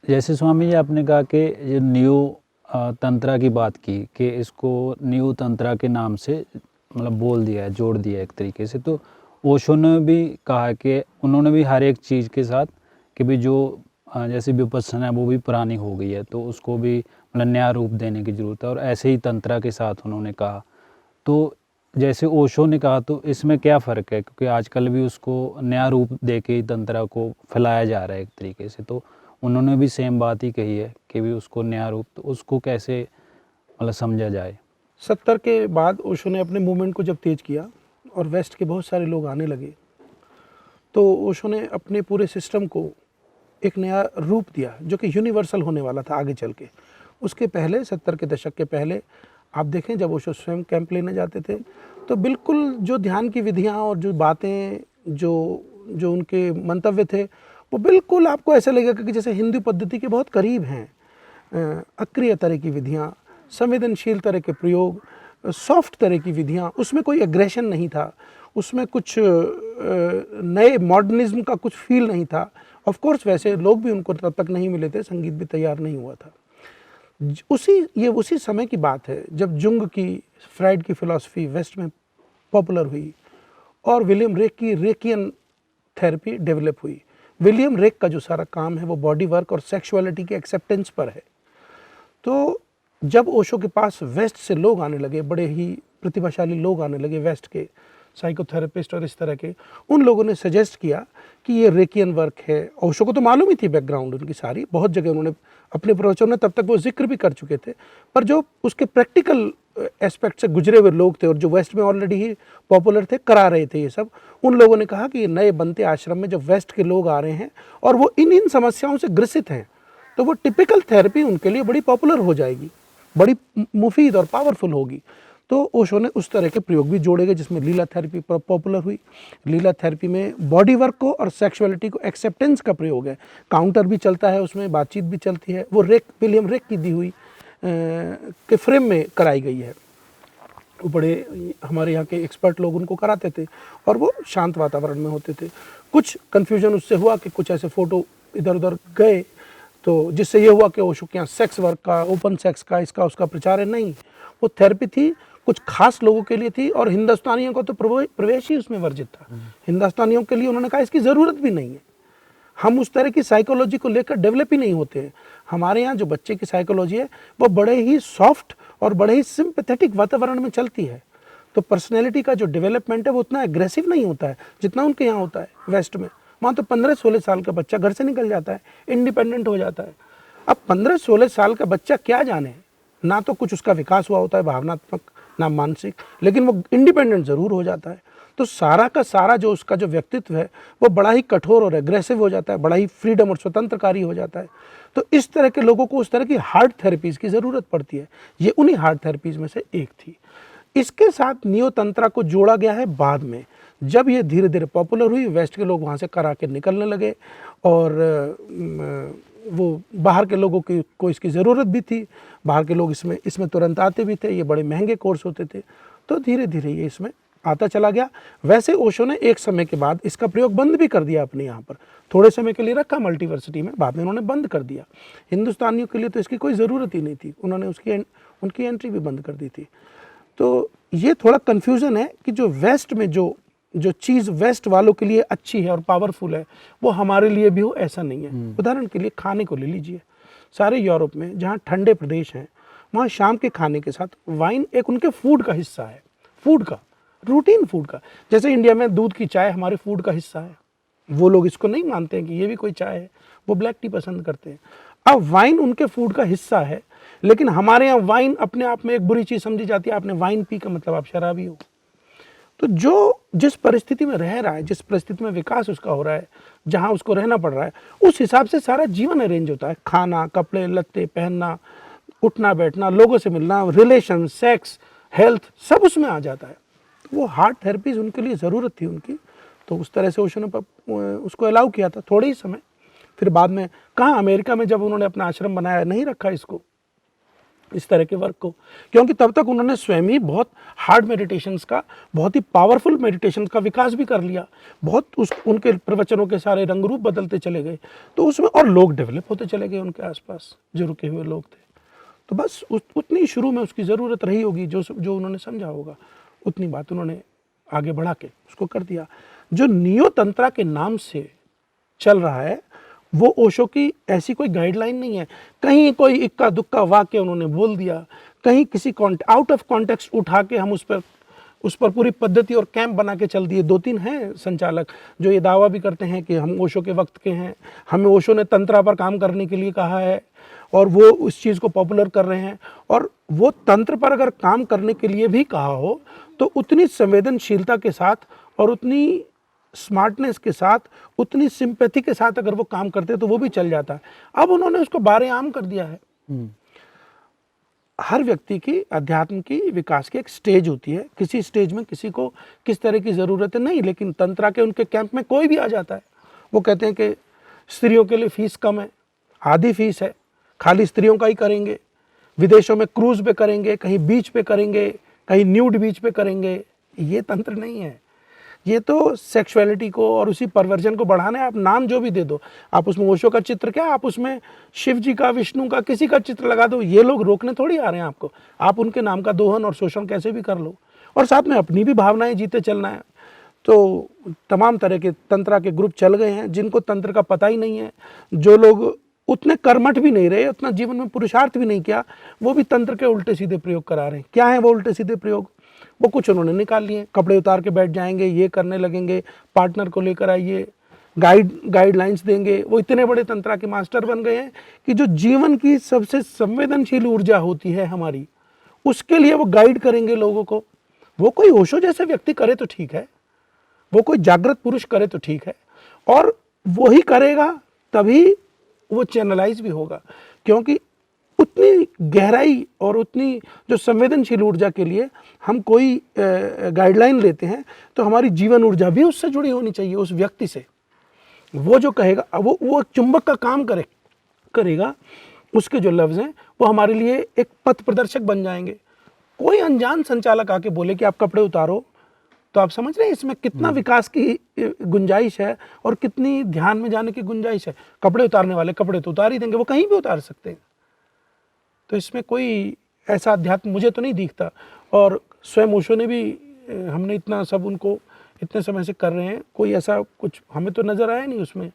जैसे स्वामी जी आपने कहा कि ये न्यू तंत्रा की बात की कि इसको न्यू तंत्रा के नाम से मतलब बोल दिया है, जोड़ दिया है एक तरीके से। तो ओशो ने भी कहा कि उन्होंने भी हर एक चीज़ के साथ कि भी जो जैसे विपश्यना है वो भी पुरानी हो गई है, तो उसको भी मतलब नया रूप देने की ज़रूरत है, और ऐसे ही तंत्रा के साथ उन्होंने कहा। तो जैसे ओशो ने कहा, तो इसमें क्या फ़र्क है? क्योंकि आजकल भी उसको नया रूप दे के ही तंत्रा को फैलाया जा रहा है एक तरीके से। तो उन्होंने भी सेम बात ही कही है कि भी उसको नया रूप, तो उसको कैसे मतलब समझा जाए? 70 के बाद ओशो ने अपने मूवमेंट को जब तेज किया और वेस्ट के बहुत सारे लोग आने लगे, तो ओशो ने अपने पूरे सिस्टम को एक नया रूप दिया जो कि यूनिवर्सल होने वाला था आगे चल के। उसके पहले 70 के दशक के पहले आप देखें, जब ओशो स्वयं कैंप लेने जाते थे तो बिल्कुल जो ध्यान की विधियां और जो बातें, जो जो उनके मंतव्य थे, वो बिल्कुल आपको ऐसा लगेगा कि जैसे हिंदू पद्धति के बहुत करीब हैं। अक्रिय तरह की विधियां, संवेदनशील तरह के प्रयोग, सॉफ्ट तरह की विधियां, उसमें कोई एग्रेशन नहीं था, उसमें कुछ नए मॉडर्निज्म का कुछ फील नहीं था। ऑफ कोर्स वैसे लोग भी उनको तब तक नहीं मिले थे, संगीत भी तैयार नहीं हुआ था। उसी समय की बात है जब जुंग की, फ्राइड की फिलॉसफी वेस्ट में पॉपुलर हुई और विलियम रेक की रेकियन थेरेपी डेवलप हुई। विलियम रेक का जो सारा काम है वो बॉडी वर्क और सेक्सुअलिटी के एक्सेप्टेंस पर है। तो जब ओशो के पास वेस्ट से लोग आने लगे, बड़े ही प्रतिभाशाली लोग आने लगे वेस्ट के, साइकोथेरेपिस्ट और इस तरह के, उन लोगों ने सजेस्ट किया कि ये रेकियन वर्क है। ओशो को तो मालूम ही थी बैकग्राउंड उनकी सारी, बहुत जगह उन्होंने अपने प्रवचन में तब तक वो जिक्र भी कर चुके थे, पर जो उसके प्रैक्टिकल एस्पेक्ट से गुजरे हुए लोग थे और जो वेस्ट में ऑलरेडी ही पॉपुलर थे, करा रहे थे ये सब, उन लोगों ने कहा कि ये नए बनते आश्रम में जब वेस्ट के लोग आ रहे हैं और वो इन समस्याओं से ग्रसित हैं, तो वो टिपिकल थेरेपी उनके लिए बड़ी पॉपुलर हो जाएगी, बड़ी मुफीद और पावरफुल होगी। तो ओशो ने उस तरह के प्रयोग भी जोड़े गए जिसमें लीला थेरेपी पॉपुलर हुई। लीला थेरेपी में बॉडी वर्क को और सेक्सुअलिटी को एक्सेप्टेंस का प्रयोग है, काउंटर भी चलता है उसमें, बातचीत भी चलती है। वो विलियम रेक की दी हुई के फ्रेम में कराई गई है। वो बड़े हमारे यहाँ के एक्सपर्ट लोग उनको कराते थे और वो शांत वातावरण में होते थे। कुछ कन्फ्यूजन उससे हुआ कि कुछ ऐसे फ़ोटो इधर उधर गए, तो जिससे ये हुआ कि ओशो के यहाँ सेक्स वर्क का, ओपन सेक्स का, इसका उसका प्रचार है। नहीं, वो थेरेपी थी, कुछ खास लोगों के लिए थी और हिंदुस्तानियों को तो प्रवेश ही उसमें वर्जित था। हिंदुस्तानियों के लिए उन्होंने कहा इसकी ज़रूरत भी नहीं है, हम उस तरह की साइकोलॉजी को लेकर डेवलप ही नहीं होते हैं। हमारे यहाँ जो बच्चे की साइकोलॉजी है वो बड़े ही सॉफ्ट और बड़े ही सिंपैथेटिक वातावरण में चलती है। तो पर्सनैलिटी का जो डेवलपमेंट है वो उतना एग्रेसिव नहीं होता है जितना उनके यहाँ होता है वेस्ट में। वहाँ तो 15-16 साल का बच्चा घर से निकल जाता है, इंडिपेंडेंट हो जाता है। अब 15-16 साल का बच्चा क्या जाने, ना तो कुछ उसका विकास हुआ होता है भावनात्मक ना मानसिक, लेकिन वो इंडिपेंडेंट ज़रूर हो जाता है। तो सारा का सारा जो उसका जो व्यक्तित्व है वो बड़ा ही कठोर और एग्रेसिव हो जाता है, बड़ा ही फ्रीडम और स्वतंत्रकारी हो जाता है। तो इस तरह के लोगों को उस तरह की हार्ड थेरेपीज़ की ज़रूरत पड़ती है। ये उन्हीं हार्ड थेरेपीज़ में से एक थी। इसके साथ नियो तंत्रा को जोड़ा गया है बाद में, जब ये धीरे धीरे पॉपुलर हुई, वेस्ट के लोग वहाँ से करा के निकलने लगे और वो बाहर के लोगों की को इसकी ज़रूरत भी थी। बाहर के लोग इसमें तुरंत आते भी थे, ये बड़े महंगे कोर्स होते थे, तो धीरे धीरे ये इसमें आता चला गया। वैसे ओशो ने एक समय के बाद इसका प्रयोग बंद भी कर दिया अपने यहाँ पर, थोड़े समय के लिए रखा मल्टीवर्सिटी में, बाद में उन्होंने बंद कर दिया। हिंदुस्तानियों के लिए तो इसकी कोई ज़रूरत ही नहीं थी, उन्होंने उनकी एंट्री भी बंद कर दी थी। तो ये थोड़ा कन्फ्यूज़न है कि जो वेस्ट में जो चीज़ वेस्ट वालों के लिए अच्छी है और पावरफुल है वो हमारे लिए भी हो, ऐसा नहीं है। उदाहरण के लिए खाने को ले लीजिए, सारे यूरोप में जहाँ ठंडे प्रदेश हैं वहाँ शाम के खाने के साथ वाइन एक उनके फूड का हिस्सा है, फूड का, रूटीन फूड का। जैसे इंडिया में दूध की चाय हमारे फूड का हिस्सा है, वो लोग इसको नहीं मानते हैं कि ये भी कोई चाय है, वो ब्लैक टी पसंद करते हैं। अब वाइन उनके फूड का हिस्सा है, लेकिन हमारे यहाँ वाइन अपने आप में एक बुरी चीज़ समझी जाती है। आपने वाइन पी का मतलब आप शराबी हो। तो जो जिस परिस्थिति में रह रहा है, जिस परिस्थिति में विकास उसका हो रहा है, जहाँ उसको रहना पड़ रहा है, उस हिसाब से सारा जीवन अरेंज होता है। खाना, कपड़े लत्ते पहनना, उठना बैठना, लोगों से मिलना, रिलेशन, सेक्स, हेल्थ, सब उसमें आ जाता है। तो वो हार्ड थेरेपीज उनके लिए ज़रूरत थी उनकी, तो उस तरह से ओशो ने उसको अलाउ किया था थोड़े ही समय। फिर बाद में कहाँ, अमेरिका में जब उन्होंने अपना आश्रम बनाया, नहीं रखा इसको, इस तरह के वर्क को, क्योंकि तब तक उन्होंने स्वयं ही बहुत हार्ड मेडिटेशंस का, बहुत ही पावरफुल मेडिटेशन का विकास भी कर लिया, बहुत उनके प्रवचनों के सारे रंग रूप बदलते चले गए, तो उसमें और लोग डेवलप होते चले गए उनके आसपास जो रुके हुए लोग थे। तो बस उतनी शुरू में उसकी ज़रूरत रही होगी, जो उन्होंने समझा होगा, उतनी बात उन्होंने आगे बढ़ा के उसको कर दिया। जो नियो तंत्रा के नाम से चल रहा है वो ओशो की ऐसी कोई गाइडलाइन नहीं है, कहीं कोई इक्का दुक्का वाक्य उन्होंने बोल दिया, कहीं किसी आउट ऑफ कॉन्टेक्स्ट उठा के हम उस पर पूरी पद्धति और कैंप बना के चल दिए। 2-3 हैं संचालक जो ये दावा भी करते हैं कि हम ओशो के वक्त के हैं, हमें ओशो ने तंत्रा पर काम करने के लिए कहा है और वो उस चीज़ को पॉपुलर कर रहे हैं। और वो तंत्र पर अगर काम करने के लिए भी कहा हो तो उतनी संवेदनशीलता के साथ और उतनी स्मार्टनेस के साथ, उतनी सिंपैथी के साथ अगर वो काम करते तो वो भी चल जाता है। अब उन्होंने उसको बारेआम कर दिया है। हर व्यक्ति की अध्यात्म की विकास की एक स्टेज होती है, किसी स्टेज में किसी को किस तरह की ज़रूरत है नहीं, लेकिन तंत्रा के उनके कैंप में कोई भी आ जाता है। वो कहते हैं कि स्त्रियों के लिए फीस कम है, आधी फीस है, खाली स्त्रियों का ही करेंगे, विदेशों में क्रूज पे करेंगे, कहीं बीच पे करेंगे, कहीं न्यूड बीच पे करेंगे। ये तंत्र नहीं है, ये तो सेक्सुअलिटी को और उसी परवर्जन को बढ़ाना है। आप नाम जो भी दे दो, आप उसमें ओशो का चित्र क्या, आप उसमें शिव जी का, विष्णु का, किसी का चित्र लगा दो, ये लोग रोकने थोड़ी आ रहे हैं आपको। आप उनके नाम का दोहन और शोषण कैसे भी कर लो और साथ में अपनी भी भावनाएं जीते चलना है। तो तमाम तरह के तंत्रा के ग्रुप चल गए हैं जिनको तंत्र का पता ही नहीं है, जो लोग उतने कर्मठ भी नहीं रहे, उतना जीवन में पुरुषार्थ भी नहीं किया, वो भी तंत्र के उल्टे सीधे प्रयोग करा रहे हैं। क्या है वो उल्टे सीधे प्रयोग? वो कुछ उन्होंने निकाल लिए, कपड़े उतार के बैठ जाएंगे, ये करने लगेंगे, पार्टनर को लेकर आइए, गाइडलाइंस देंगे। वो इतने बड़े तंत्रा के मास्टर बन गए हैं कि जो जीवन की सबसे संवेदनशील ऊर्जा होती है हमारी, उसके लिए वो गाइड करेंगे लोगों को। वो कोई ओशो जैसे व्यक्ति करे तो ठीक है, वो कोई जागृत पुरुष करे तो ठीक है, और वो ही करेगा तभी वो चैनलाइज भी होगा, क्योंकि उतनी गहराई और उतनी जो संवेदनशील ऊर्जा के लिए हम कोई गाइडलाइन लेते हैं तो हमारी जीवन ऊर्जा भी उससे जुड़ी होनी चाहिए, उस व्यक्ति से। वो जो कहेगा वो चुंबक का काम करेगा, उसके जो लफ्ज़ हैं वो हमारे लिए एक पथ प्रदर्शक बन जाएंगे। कोई अनजान संचालक आके बोले कि आप कपड़े उतारो, तो आप समझ रहे हैं इसमें कितना विकास की गुंजाइश है और कितनी ध्यान में जाने की गुंजाइश है। कपड़े उतारने वाले कपड़े तो उतार ही देंगे, वो कहीं भी उतार सकते हैं। तो इसमें कोई ऐसा अध्यात्म मुझे तो नहीं दिखता। और स्वयं ओशो ने भी, हमने इतना सब उनको इतने समय से कर रहे हैं, कोई ऐसा कुछ हमें तो नज़र आया नहीं उसमें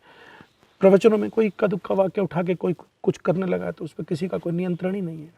प्रवचनों में कोई इक्का दुक्का वाक्य उठा के कोई कुछ करने लगा, तो उस पर किसी का कोई नियंत्रण ही नहीं है।